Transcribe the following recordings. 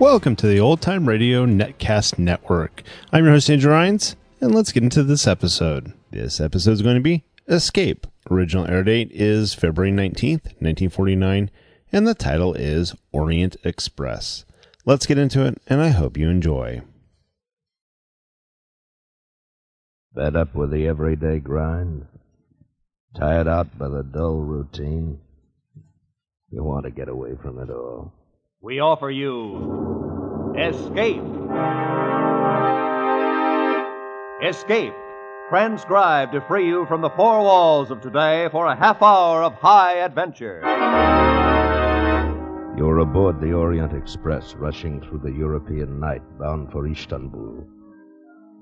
Welcome to the Old Time Radio Netcast Network. I'm your host, Andrew Rhynes, and let's get into this episode. This episode is going to be Escape. Original air date is February 19th, 1949, and the title is Orient Express. Let's get into it, and I hope you enjoy. Fed up with the everyday grind? Tired out by the dull routine? You want to get away from it all? We offer you Escape. Escape, transcribed to free you from the four walls of today for a half hour of high adventure. You're aboard the Orient Express, rushing through the European night, bound for Istanbul.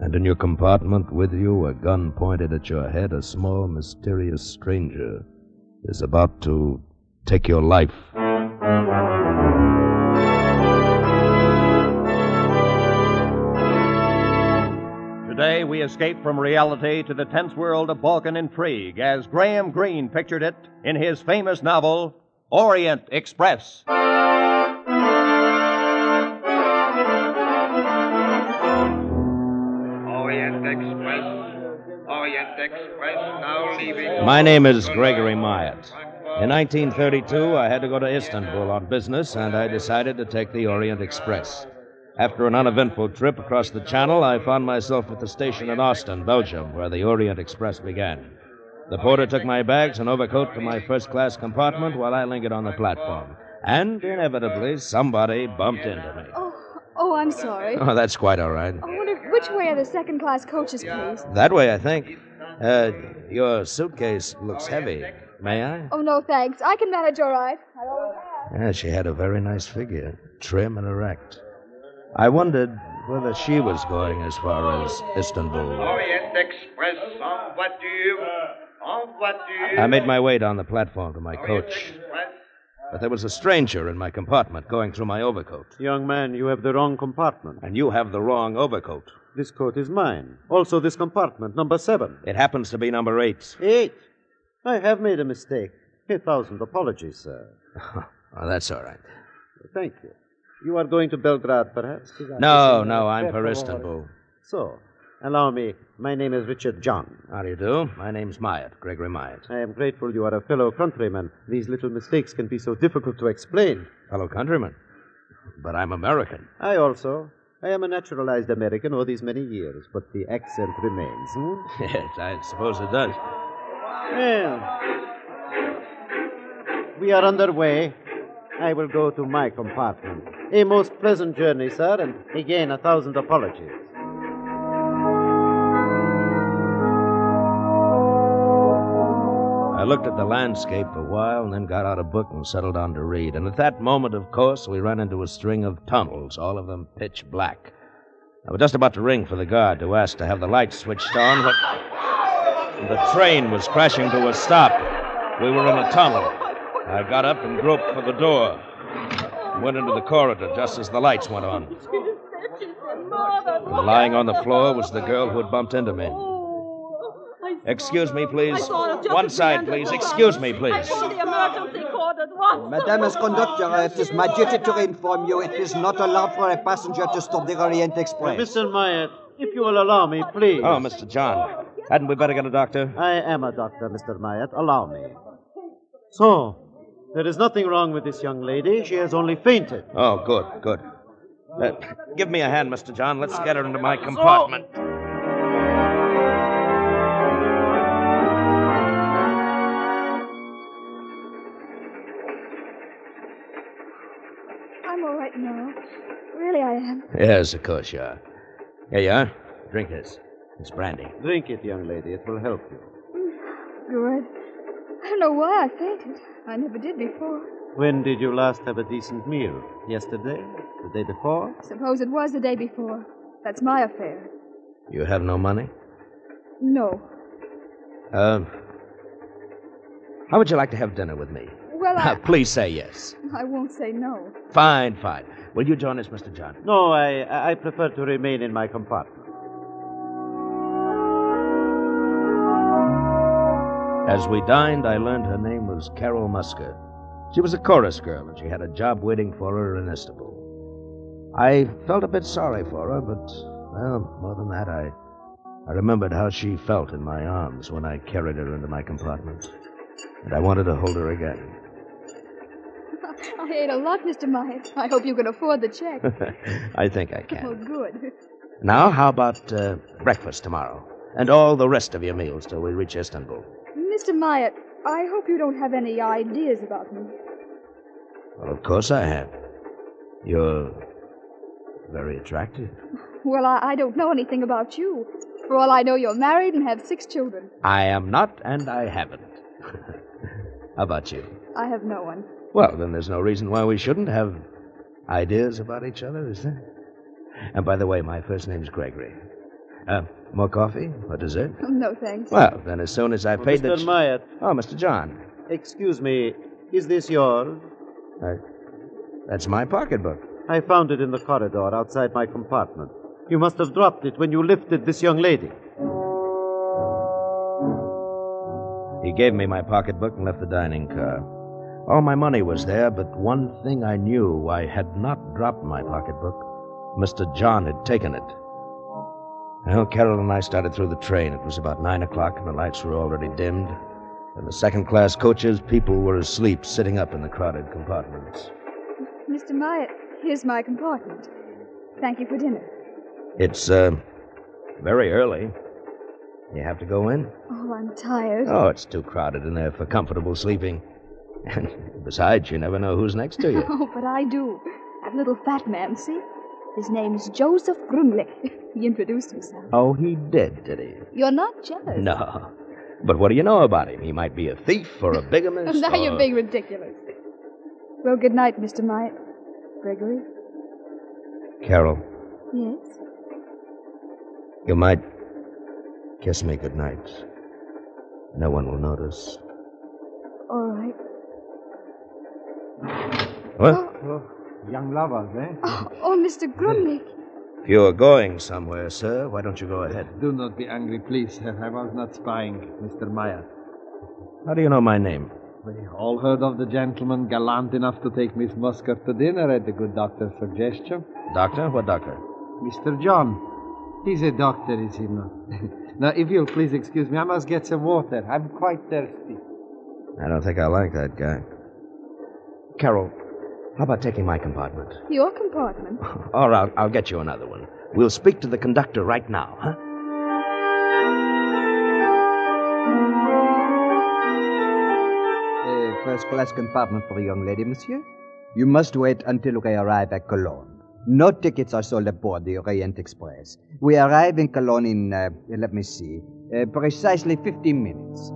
And in your compartment with you, a gun pointed at your head, a small, mysterious stranger is about to take your life. Today, we escape from reality to the tense world of Balkan intrigue as Graham Greene pictured it in his famous novel, Orient Express. Orient Express, now leaving. My name is Gregory Myatt. In 1932, I had to go to Istanbul on business, and I decided to take the Orient Express. After an uneventful trip across the Channel, I found myself at the station in Ostend, Belgium, where the Orient Express began. The porter took my bags and overcoat to my first-class compartment while I lingered on the platform. And, inevitably, somebody bumped into me. Oh, I'm sorry. Oh, that's quite all right. I wonder which way are the second-class coaches, please? That way, I think. Your suitcase looks heavy. May I? Oh, no, thanks. I can manage all right. I always have. Yeah, she had a very nice figure, trim and erect. I wondered whether she was going as far as Istanbul. Orient Express, en voiture. I made my way down the platform to my coach. But there was a stranger in my compartment going through my overcoat. Young man, you have the wrong compartment. And you have the wrong overcoat. This coat is mine. Also this compartment, number 7. It happens to be number 8. 8? I have made a mistake. 1,000 apologies, sir. Oh, that's all right. Thank you. You are going to Belgrade, perhaps? No, I'm for Istanbul. So, allow me. My name is Richard John. How do you do? My name's Myatt, Gregory Myatt. I am grateful you are a fellow countryman. These little mistakes can be so difficult to explain. Fellow countryman? But I'm American. I also. I am a naturalized American all these many years, but the accent remains. Yes, I suppose it does. Well, we are underway. I will go to my compartment. A most pleasant journey, sir, and again 1,000 apologies. I looked at the landscape a while and then got out a book and settled down to read. And at that moment, of course, we ran into a string of tunnels, all of them pitch black. I was just about to ring for the guard to ask to have the lights switched on when the train was crashing to a stop. We were in a tunnel. I got up and groped for the door. Went into the corridor just as the lights went on. And lying on the floor was the girl who had bumped into me. Excuse me, please. One side, please. Excuse me, please. Madam, as conductor, it is my duty to inform you it is not allowed for a passenger to stop the Orient Express. Mr. Myatt, if you will allow me, please. Oh, Mr. John. Hadn't we better get a doctor? I am a doctor, Mr. Myatt. Allow me. So, there is nothing wrong with this young lady. She has only fainted. Oh, good. Give me a hand, Mr. John. Let's get her into my compartment. I'm all right now. Really, I am. Yes, of course you are. Here you are. Drink this. It's brandy. Drink it, young lady. It will help you. Good. I don't know why I fainted. I never did before. When did you last have a decent meal? Yesterday? The day before? Suppose it was the day before. That's my affair. You have no money? No. How would you like to have dinner with me? Well, Please say yes. I won't say no. Fine. Will you join us, Mr. John? No, I prefer to remain in my compartment. As we dined, I learned her name was Carol Musker. She was a chorus girl, and she had a job waiting for her in Istanbul. I felt a bit sorry for her, but, well, more than that, I remembered how she felt in my arms when I carried her into my compartment. And I wanted to hold her again. I ate a lot, Mr. Myatt. I hope you can afford the check. I think I Oh, can. good. Now, how about breakfast tomorrow? And all the rest of your meals till we reach Istanbul. Mr. Myatt, I hope you don't have any ideas about me. Well, of course I have. You're very attractive. Well, I don't know anything about you. For all I know, you're married and have 6 children. I am not, and I haven't. How about you? I have no one. Well, then there's no reason why we shouldn't have ideas about each other, is there? And by the way, my first name's Gregory. More coffee or dessert? No, thanks. Well, then as soon as I've paid Mr. Myatt. Oh, Mr. John. Excuse me, is this yours? That's my pocketbook. I found it in the corridor outside my compartment. You must have dropped it when you lifted this young lady. He gave me my pocketbook and left the dining car. All my money was there, but one thing I knew, I had not dropped my pocketbook. Mr. John had taken it. Well, Carol and I started through the train. It was about 9 o'clock, and the lights were already dimmed. In the second-class coaches, people were asleep, sitting up in the crowded compartments. Mr. Myatt, here's my compartment. Thank you for dinner. It's, very early. You have to go in? Oh, I'm tired. Oh, it's too crowded in there for comfortable sleeping. And besides, you never know who's next to you. Oh, but I do. That little fat man, see? His name's Joseph Grunlich. He introduced himself. Oh, he did he? You're not jealous. No. But what do you know about him? He might be a thief or a bigamist. Now you're being ridiculous. Well, good night, Mr. Myatt. Gregory? Carol, Yes? you might kiss me goodnight. No one will notice. All right. What? Young lovers, eh? Oh, Mr. Grunlich. If you're going somewhere, sir, why don't you go ahead? Do not be angry, please. I was not spying, Mr. Meyer. How do you know my name? We all heard of the gentleman gallant enough to take Miss Muscat to dinner at the good doctor's suggestion. Doctor? What doctor? Mr. John. He's a doctor, is he not? Now, if you'll please excuse me, I must get some water. I'm quite thirsty. I don't think I like that guy. Carol, how about taking my compartment? Your compartment? Or I'll get you another one. We'll speak to the conductor right now, huh? First-class compartment for a young lady, monsieur. You must wait until we arrive at Cologne. No tickets are sold aboard the Orient Express. We arrive in Cologne in, let me see, precisely 15 minutes.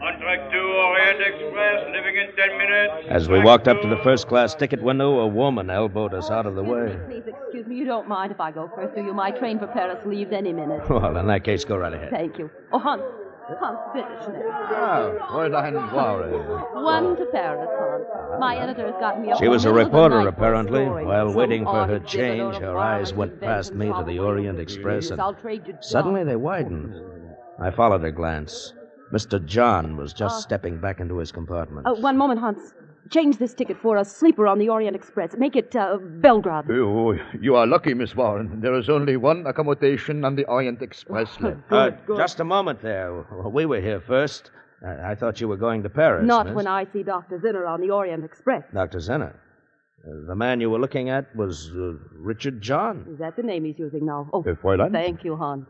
On track 2, Orient Express, leaving in 10 minutes. As we walked up to the first-class ticket window, a woman elbowed us out of the way. Please excuse me. You don't mind if I go first, do you? My train for Paris leaves any minute. Well, in that case, go right ahead. Thank you. Oh, Hans, finish now. Oh, Fräulein Gloria. 1 to Paris, Hans. My editor's got me up. She was a in the middle of the reporter, night for a apparently. story. While Some waiting for her artist did it change, on a her farm eyes with went past me to the Orient Express, and I'll trade you suddenly they widened. I followed her glance. Mr. John was just stepping back into his compartment. One moment, Hans. Change this ticket for a sleeper on the Orient Express. Make it Belgrade. Oh, you are lucky, Miss Warren. There is only one accommodation on the Orient Express left. Just a moment there. We were here first. I thought you were going to Paris, Not miss. when I see Dr. Zinner on the Orient Express. Dr. Zinner. The man you were looking at was Richard John. Is that the name he's using now? Oh, Fräulein? thank you, Hans.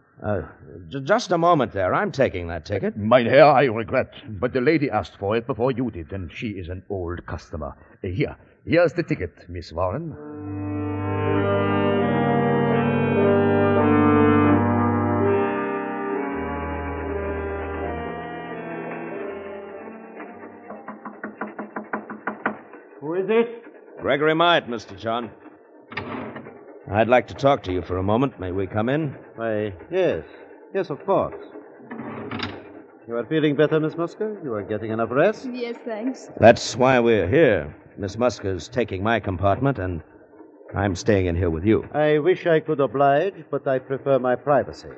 Just a moment there. I'm taking that ticket. Mein Herr, I regret, but the lady asked for it before you did, and she is an old customer. Here's the ticket, Miss Warren. Who is it? Gregory Myatt, Mr. John. I'd like to talk to you for a moment. May we come in? Why, yes. Yes, of course. You are feeling better, Miss Musker? You are getting enough rest? Yes, thanks. That's why we're here. Miss Musker's taking my compartment, and I'm staying in here with you. I wish I could oblige, but I prefer my privacy.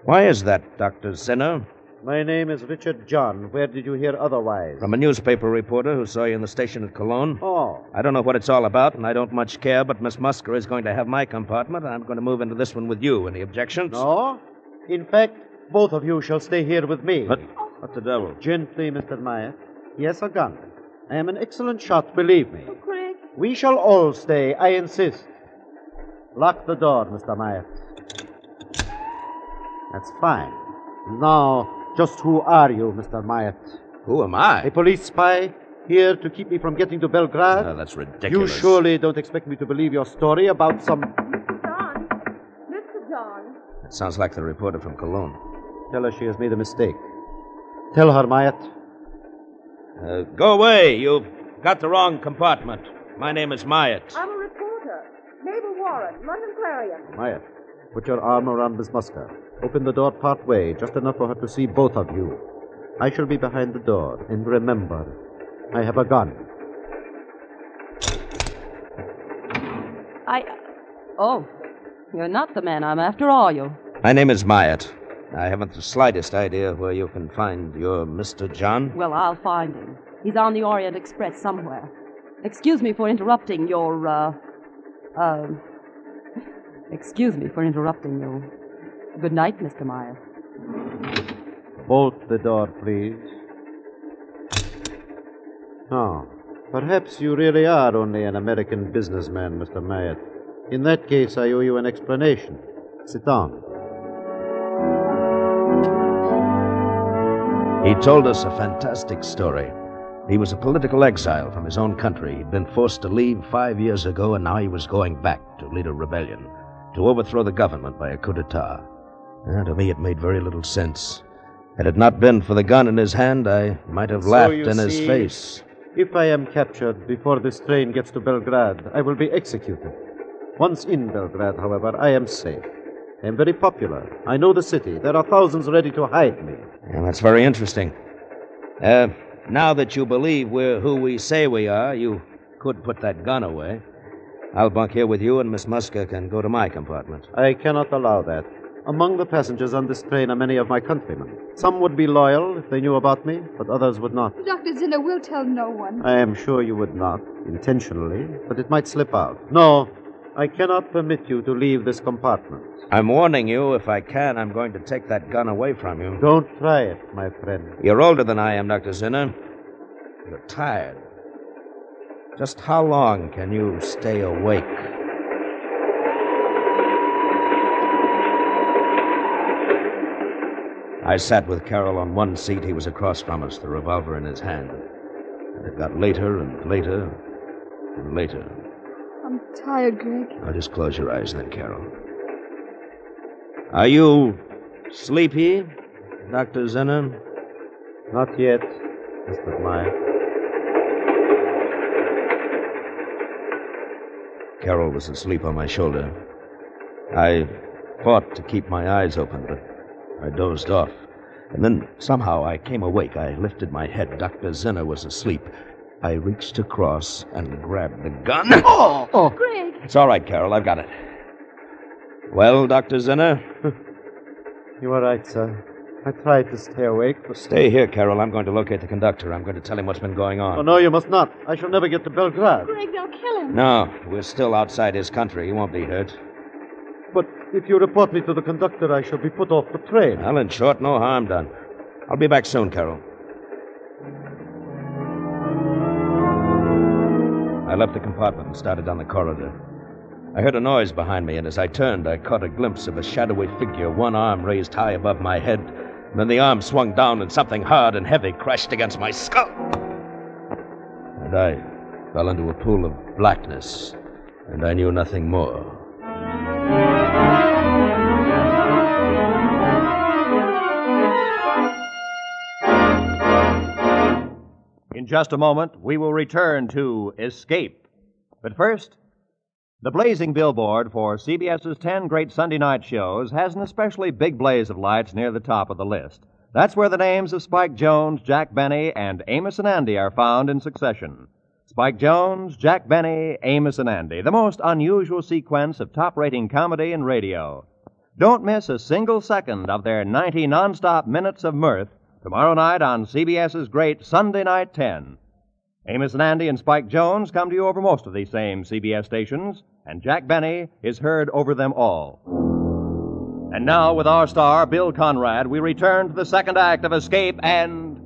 Why is that, Dr. Zinner? My name is Richard John. Where did you hear otherwise? From a newspaper reporter who saw you in the station at Cologne. Oh. I don't know what it's all about, and I don't much care, but Miss Musker is going to have my compartment, and I'm going to move into this one with you. Any objections? No. In fact, both of you shall stay here with me. What the devil? Gently, Mr. Myatt. He has a gun. I am an excellent shot, believe me. Oh, Craig. We shall all stay, I insist. Lock the door, Mr. Myatt. That's fine. Now, just who are you, Mr. Myatt? Who am I? A police spy here to keep me from getting to Belgrade? Oh, that's ridiculous. You surely don't expect me to believe your story about some... Mr. John. Mr. John. That sounds like the reporter from Cologne. Tell her she has made a mistake. Tell her, Myatt. Go away. You've got the wrong compartment. My name is Myatt. I'm a reporter. Mabel Warren, London Clarion. Myatt, put your arm around Miss Musker. Open the door part way, just enough for her to see both of you. I shall be behind the door. And remember, I have a gun. Oh, you're not the man I'm after, are you? My name is Myatt. I haven't the slightest idea where you can find your Mr. John. Well, I'll find him. He's on the Orient Express somewhere. Excuse me for interrupting your, Excuse me for interrupting you. Good night, Mr. Myatt. Bolt the door, please. Oh, perhaps you really are only an American businessman, Mr. Myatt. In that case, I owe you an explanation. Sit down. He told us a fantastic story. He was a political exile from his own country. He'd been forced to leave 5 years ago, and now he was going back to lead a rebellion, to overthrow the government by a coup d'etat. To me, it made very little sense. Had it not been for the gun in his hand, I might have laughed in his face. If I am captured before this train gets to Belgrade, I will be executed. Once in Belgrade, however, I am safe. I am very popular. I know the city. There are thousands ready to hide me. Yeah, that's very interesting. Now that you believe we're who we say we are, you could put that gun away. I'll bunk here with you, and Miss Musker can go to my compartment. I cannot allow that. Among the passengers on this train are many of my countrymen. Some would be loyal if they knew about me, but others would not. Dr. Zinner will tell no one. I am sure you would not, intentionally, but it might slip out. No, I cannot permit you to leave this compartment. I'm warning you, if I can, I'm going to take that gun away from you. Don't try it, my friend. You're older than I am, Dr. Zinner. You're tired. Just how long can you stay awake? I sat with Carol on one seat. He was across from us, the revolver in his hand. And it got later and later and later. I'm tired, Greg. Now just close your eyes then, Carol. Are you sleepy, Dr. Zinner? Not yet, Mr. Meyer. Carol was asleep on my shoulder. I fought to keep my eyes open, but I dozed off. And then somehow I came awake. I lifted my head. Dr. Zinner was asleep. I reached across and grabbed the gun. Oh, Greg. It's all right, Carol. I've got it. Well, Dr. Zinner? You are right, sir. I tried to stay awake, but... Stay here, Carol. I'm going to locate the conductor. I'm going to tell him what's been going on. Oh, no, you must not. I shall never get to Belgrade. Greg, they'll kill him. No, we're still outside his country. He won't be hurt. But if you report me to the conductor, I shall be put off the train. Well, in short, no harm done. I'll be back soon, Carol. I left the compartment and started down the corridor. I heard a noise behind me, and as I turned, I caught a glimpse of a shadowy figure, one arm raised high above my head. Then the arm swung down, and something hard and heavy crashed against my skull. And I fell into a pool of blackness, and I knew nothing more. In just a moment, we will return to Escape. But first, the blazing billboard for CBS's 10 great Sunday night shows has an especially big blaze of lights near the top of the list. That's where the names of Spike Jones, Jack Benny, and Amos and Andy are found in succession. Spike Jones, Jack Benny, Amos and Andy, the most unusual sequence of top-rating comedy in radio. Don't miss a single second of their 90 nonstop minutes of mirth tomorrow night on CBS's great Sunday Night 10. Amos and Andy and Spike Jones come to you over most of these same CBS stations, and Jack Benny is heard over them all. And now, with our star, Bill Conrad, we return to the second act of Escape and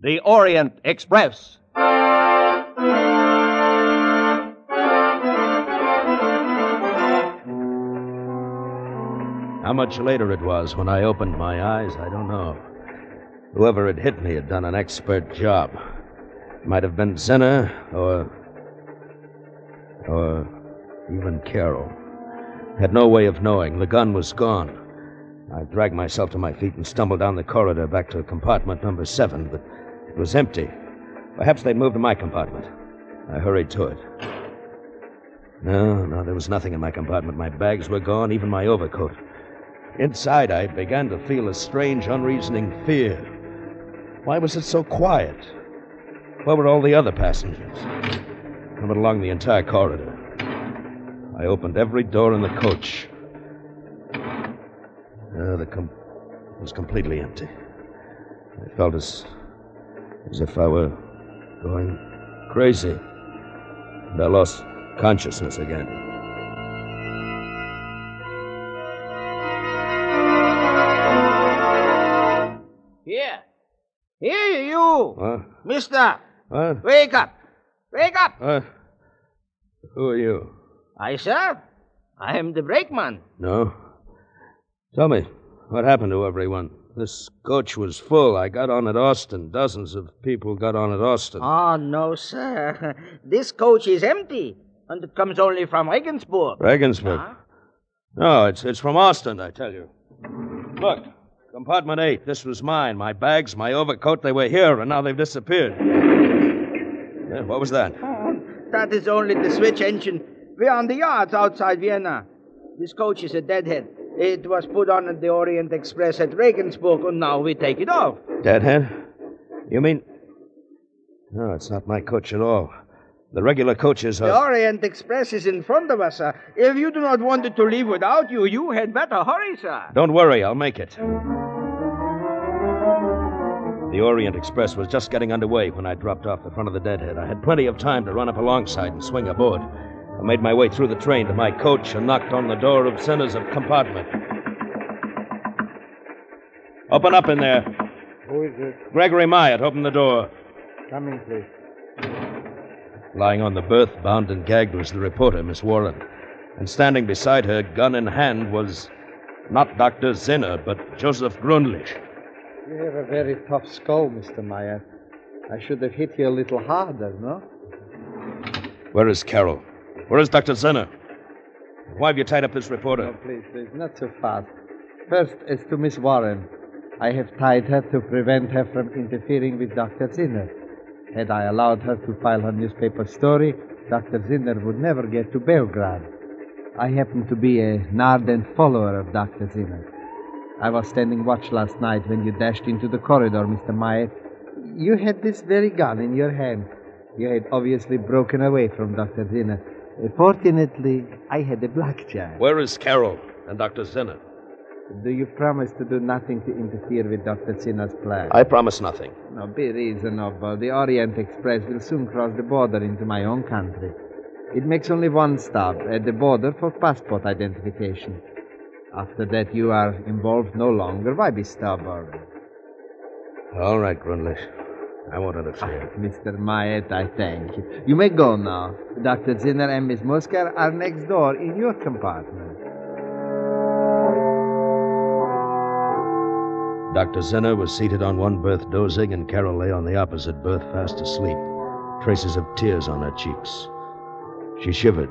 the Orient Express. How much later it was when I opened my eyes, I don't know. Whoever had hit me had done an expert job. Might have been Zinner or even Carroll. Had no way of knowing. The gun was gone. I dragged myself to my feet and stumbled down the corridor back to compartment number 7, but it was empty. Perhaps they'd moved to my compartment. I hurried to it. No, there was nothing in my compartment. My bags were gone, even my overcoat. Inside, I began to feel a strange, unreasoning fear. Why was it so quiet? Where were all the other passengers? I went along the entire corridor. I opened every door in the coach. It was completely empty. I felt as if I were going crazy. And I lost consciousness again. Here, you! What? Mister! What? Wake up! Wake up! Who are you? I, sir? I am the brakeman. No. Tell me, what happened to everyone? This coach was full. I got on at Austin. Dozens of people got on at Austin. Oh, no, sir. This coach is empty, and it comes only from Regensburg. Regensburg? Huh? No, it's from Austin, I tell you. Look, compartment 8. This was mine. My bags, my overcoat, they were here, and now they've disappeared. Yeah, what was that? Oh, that is only the switch engine. We're on the yards outside Vienna. This coach is a deadhead. It was put on at the Orient Express at Regensburg, and now we take it off. Deadhead? You mean... No, it's not my coach at all. The regular coaches are... The Orient Express is in front of us, sir. If you do not want it to leave without you, you had better hurry, sir. Don't worry, I'll make it. The Orient Express was just getting underway when I dropped off the front of the deadhead. I had plenty of time to run up alongside and swing aboard. I made my way through the train to my coach and knocked on the door of Zinner's compartment. Open up in there. Who is it? Gregory Myatt, open the door. Come in, please. Lying on the berth, bound and gagged, was the reporter, Miss Warren. And standing beside her, gun in hand, was not Dr. Zinner, but Joseph Gründlich. You have a very tough skull, Mr. Myatt. I should have hit you a little harder, no? Where is Carroll? Where is Dr. Zinner? Why have you tied up this reporter? Oh, please, not so fast. First, as to Miss Warren. I have tied her to prevent her from interfering with Dr. Zinner. Had I allowed her to file her newspaper story, Dr. Zinner would never get to Belgrade. I happen to be an ardent follower of Dr. Zinner. I was standing watch last night when you dashed into the corridor, Mr. Myatt. You had this very gun in your hand. You had obviously broken away from Dr. Zinner. Fortunately, I had a blackjack. Where is Carroll and Dr. Zinner? Do you promise to do nothing to interfere with Dr. Zinner's plan? I promise nothing. No, be reasonable. The Orient Express will soon cross the border into my own country. It makes only one stop at the border for passport identification. After that, you are involved no longer. Why be stubborn? All right, Gründlich. I won't interfere. Mr. Myatt, I thank you. You may go now. Dr. Zinner and Miss Musker are next door in your compartment. Dr. Zinner was seated on one berth dozing, and Carol lay on the opposite berth fast asleep, traces of tears on her cheeks. She shivered.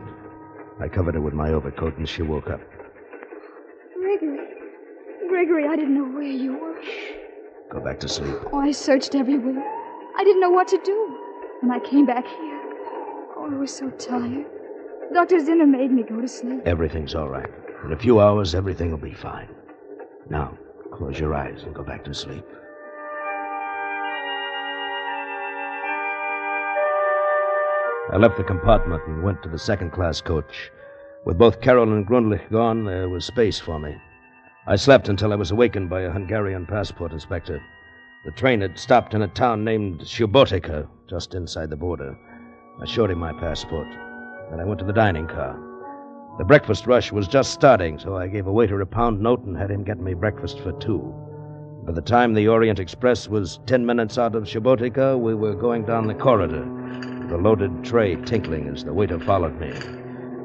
I covered her with my overcoat, and she woke up. Gregory, I didn't know where you were. Go back to sleep. Oh, I searched everywhere. I didn't know what to do. When I came back here, oh, I was so tired. Dr. Zinner made me go to sleep. Everything's all right. In a few hours, everything will be fine. Now, close your eyes and go back to sleep. I left the compartment and went to the second-class coach. With both Carol and Grundlich gone, there was space for me. I slept until I was awakened by a Hungarian passport inspector. The train had stopped in a town named Subotica, just inside the border. I showed him my passport. Then I went to the dining car. The breakfast rush was just starting, so I gave a waiter a pound note and had him get me breakfast for 2. By the time the Orient Express was 10 minutes out of Subotica, we were going down the corridor, the loaded tray tinkling as the waiter followed me.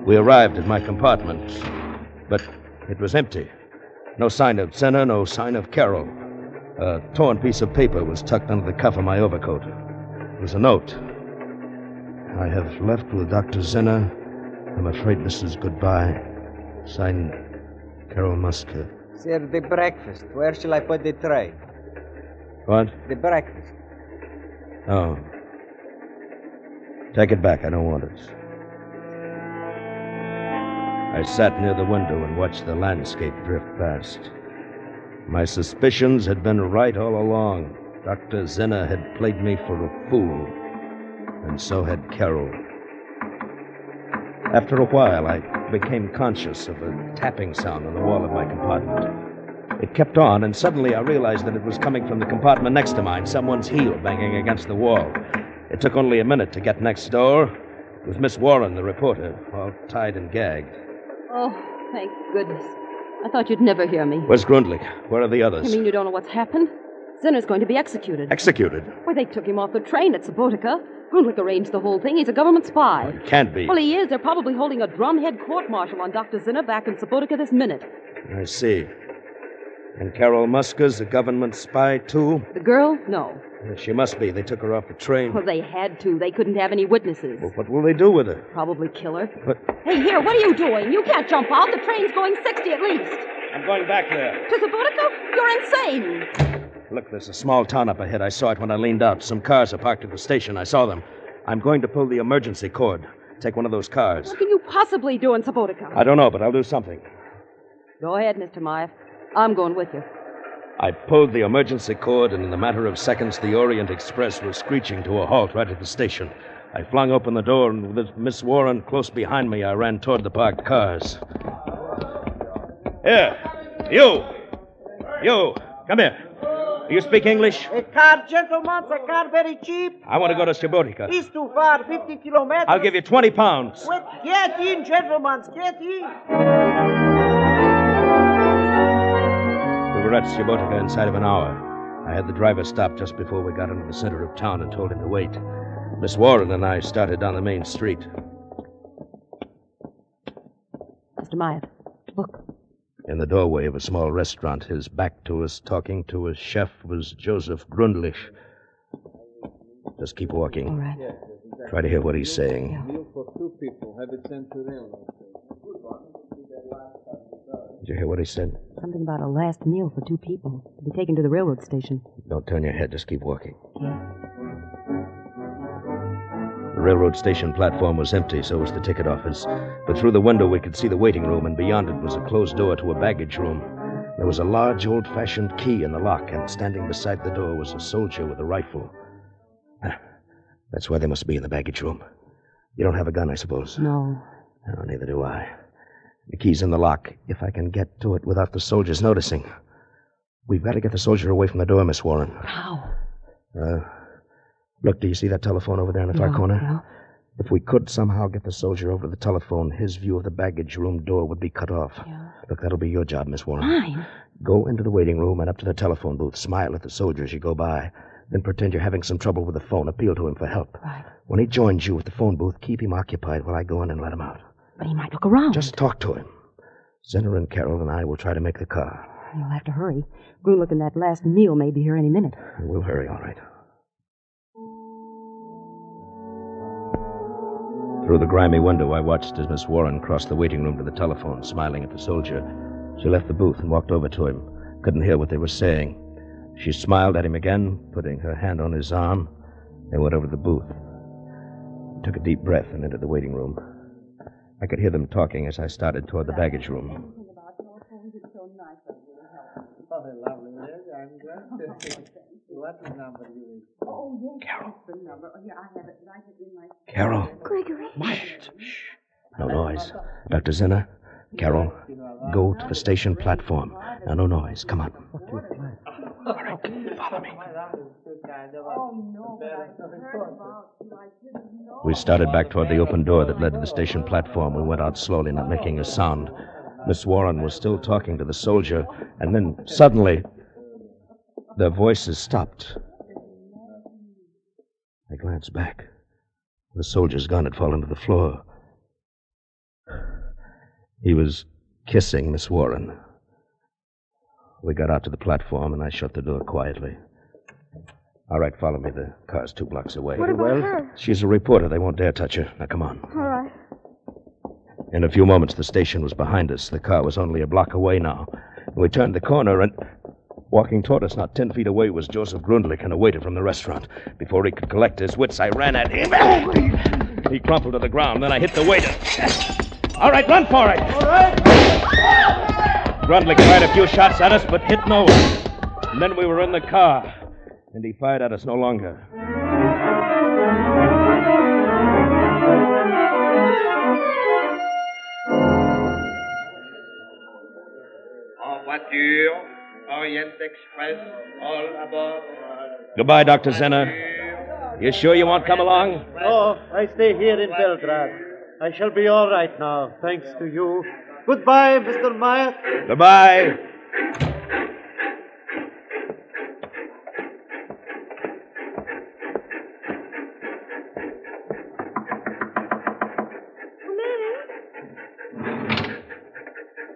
We arrived at my compartment, but it was empty. No sign of Zinner, no sign of Carol. A torn piece of paper was tucked under the cuff of my overcoat. It was a note. I have left with Dr. Zinner. I'm afraid this is goodbye. Signed, Carol Musker. Sir, the breakfast. Where shall I put the tray? What? The breakfast. Oh. Take it back. I don't want it. I sat near the window and watched the landscape drift past. My suspicions had been right all along. Dr. Zinner had played me for a fool, and so had Carol. After a while, I became conscious of a tapping sound on the wall of my compartment. It kept on, and suddenly I realized that it was coming from the compartment next to mine, someone's heel banging against the wall. It took only a minute to get next door. It was Miss Warren, the reporter, all tied and gagged. Oh, thank goodness. I thought you'd never hear me. Where's Grundlich? Where are the others? You mean you don't know what's happened? Zinner's going to be executed. Executed? Why, they took him off the train at Subotica. Grundlich arranged the whole thing. He's a government spy. It can't be. Well, he is. They're probably holding a drumhead court-martial on Dr. Zinner back in Subotica this minute. I see. And Carol Musker's a government spy, too? The girl? No. She must be. They took her off the train. Well, they had to. They couldn't have any witnesses. Well, what will they do with her? Probably kill her. But... Hey, here, what are you doing? You can't jump out. The train's going 60 at least. I'm going back there. To Subotica? You're insane. Look, there's a small town up ahead. I saw it when I leaned out. Some cars are parked at the station. I saw them. I'm going to pull the emergency cord. Take one of those cars. What can you possibly do in Subotica? I don't know, but I'll do something. Go ahead, Mr. Meyer. I'm going with you. I pulled the emergency cord, and in a matter of seconds, the Orient Express was screeching to a halt right at the station. I flung open the door, and with Miss Warren close behind me, I ran toward the parked cars. Here, you! You, come here. Do you speak English? A car, gentlemen, a car very cheap. I want to go to Subotica. It's too far, 50 kilometers. I'll give you 20 pounds. Wait, get in, gentlemen, get in. We were at Subotica inside of an hour. I had the driver stop just before we got into the center of town and told him to wait. Miss Warren and I started down the main street. Mr. Meyer, look. In the doorway of a small restaurant, his back to us, talking to a chef, was Joseph Grundlich. Just keep walking. All right. Try to hear what he's saying. Meal for 2 people. Have it sent to railway. Did you hear what he said? Something about a last meal for 2 people to be taken to the railroad station. Don't turn your head. Just keep walking. Okay. The railroad station platform was empty, so was the ticket office. But through the window we could see the waiting room, and beyond it was a closed door to a baggage room. There was a large, old-fashioned key in the lock, and standing beside the door was a soldier with a rifle. That's why they must be in the baggage room. You don't have a gun, I suppose? No. No, neither do I. The key's in the lock, if I can get to it without the soldiers noticing. We've got to get the soldier away from the door, Miss Warren. How? Look, do you see that telephone over there in the far corner? Yeah. If we could somehow get the soldier over to the telephone, his view of the baggage room door would be cut off. Yeah. Look, that'll be your job, Miss Warren. Mine? Go into the waiting room and up to the telephone booth. Smile at the soldier as you go by. Then pretend you're having some trouble with the phone. Appeal to him for help. Right. When he joins you at the phone booth, keep him occupied while I go in and let him out. But he might look around. Just talk to him. Zinner and Carol and I will try to make the car. You'll have to hurry. Grundlich and that last meal may be here any minute. We'll hurry, all right. Through the grimy window, I watched as Miss Warren crossed the waiting room to the telephone, smiling at the soldier. She left the booth and walked over to him. Couldn't hear what they were saying. She smiled at him again, putting her hand on his arm. They went over to the booth. He took a deep breath and entered the waiting room. I could hear them talking as I started toward the baggage room. Carol. Carol. Gregory. Shh. No noise. Dr. Zinner, Carol, go to the station platform. Now, no noise. Come on. All right, follow me. We started back toward the open door that led to the station platform. We went out slowly, not making a sound. Miss Warren was still talking to the soldier, and then suddenly their voices stopped. I glanced back. The soldier's gun had fallen to the floor. He was kissing Miss Warren. We got out to the platform, and I shut the door quietly. All right, follow me. The car's 2 blocks away. What about her? She's a reporter. They won't dare touch her. Now, come on. All right. In a few moments, the station was behind us. The car was only a block away now. We turned the corner, and walking toward us, not 10 feet away, was Joseph Grundlich, a waiter from the restaurant. Before he could collect his wits, I ran at him. He crumpled to the ground. Then I hit the waiter. All right, run for it. All right. Grundlich fired a few shots at us, but hit no one. And then we were in the car, and he fired at us no longer. En voiture, Orient Express, all aboard. Goodbye, Dr. Zinner. You sure you won't come along? Oh, I stay here in Belgrade. I shall be all right now, thanks to you. Goodbye, Mr. Myatt. Goodbye.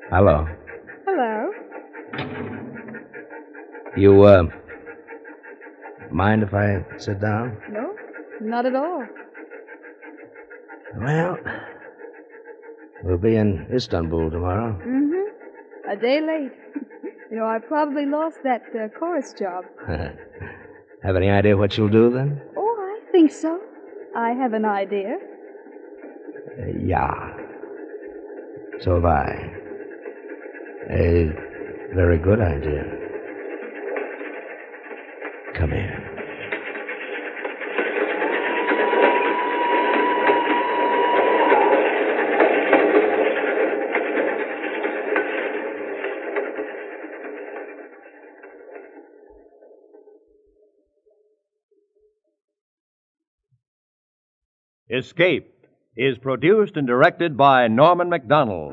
Hello. Hello. You, mind if I sit down? No, not at all. Well, we'll be in Istanbul tomorrow. Mm-hmm. A day late. You know, I probably lost that chorus job. Have any idea what you'll do then? Oh, I think so. I have an idea. Yeah. So have I. A very good idea. Come here. Escape is produced and directed by Norman MacDonnell.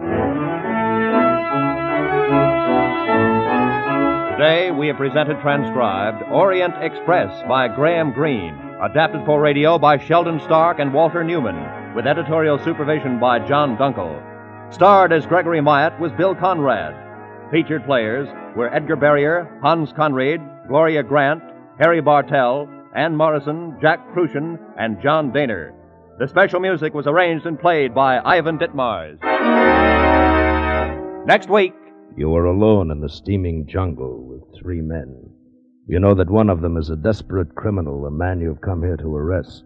Today, we have presented transcribed Orient Express by Greene, adapted for radio by Sheldon Stark and Walter Newman, with editorial supervision by John Dunkel. Starred as Gregory Myatt was Bill Conrad. Featured players were Edgar Barrier, Hans Conried, Gloria Grant, Harry Bartell, Ann Morrison, Jack Kruschen, and John Dehner. The special music was arranged and played by Ivan Ditmars. Next week, you are alone in the steaming jungle with 3 men. You know that one of them is a desperate criminal, a man you've come here to arrest,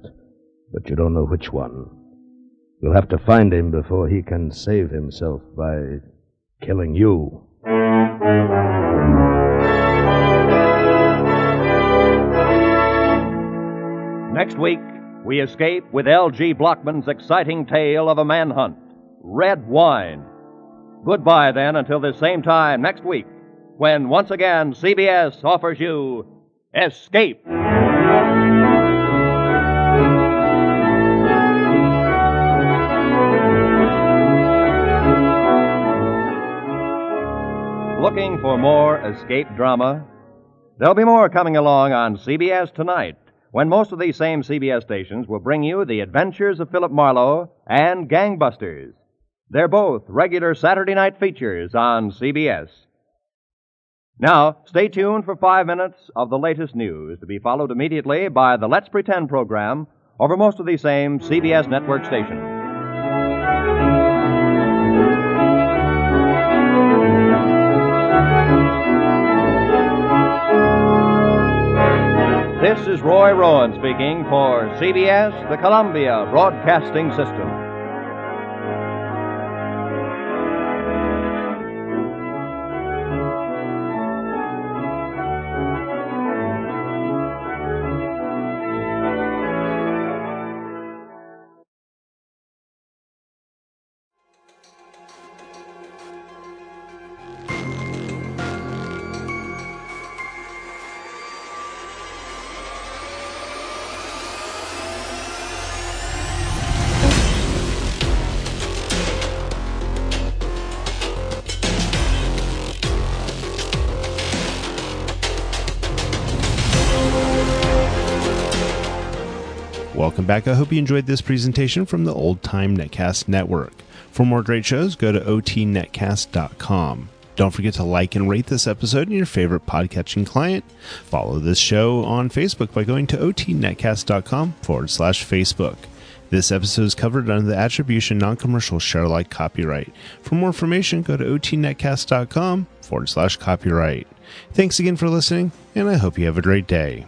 but you don't know which one. You'll have to find him before he can save himself by killing you. Next week, we escape with L.G. Blockman's exciting tale of a manhunt, Red Wine. Goodbye, then, until this same time next week, when once again CBS offers you Escape. Looking for more escape drama? There'll be more coming along on CBS tonight, when most of these same CBS stations will bring you The Adventures of Philip Marlowe and Gangbusters. They're both regular Saturday night features on CBS. Now, stay tuned for 5 minutes of the latest news, to be followed immediately by the Let's Pretend program over most of these same CBS network stations. This is Roy Rowan speaking for CBS, the Columbia Broadcasting System. Welcome back. I hope you enjoyed this presentation from the Old Time Netcast Network. For more great shows, go to otnetcast.com. Don't forget to like and rate this episode in your favorite podcatching client. Follow this show on Facebook by going to otnetcast.com/Facebook. This episode is covered under the Attribution Non-Commercial ShareAlike copyright. For more information, go to otnetcast.com/copyright. Thanks again for listening, and I hope you have a great day.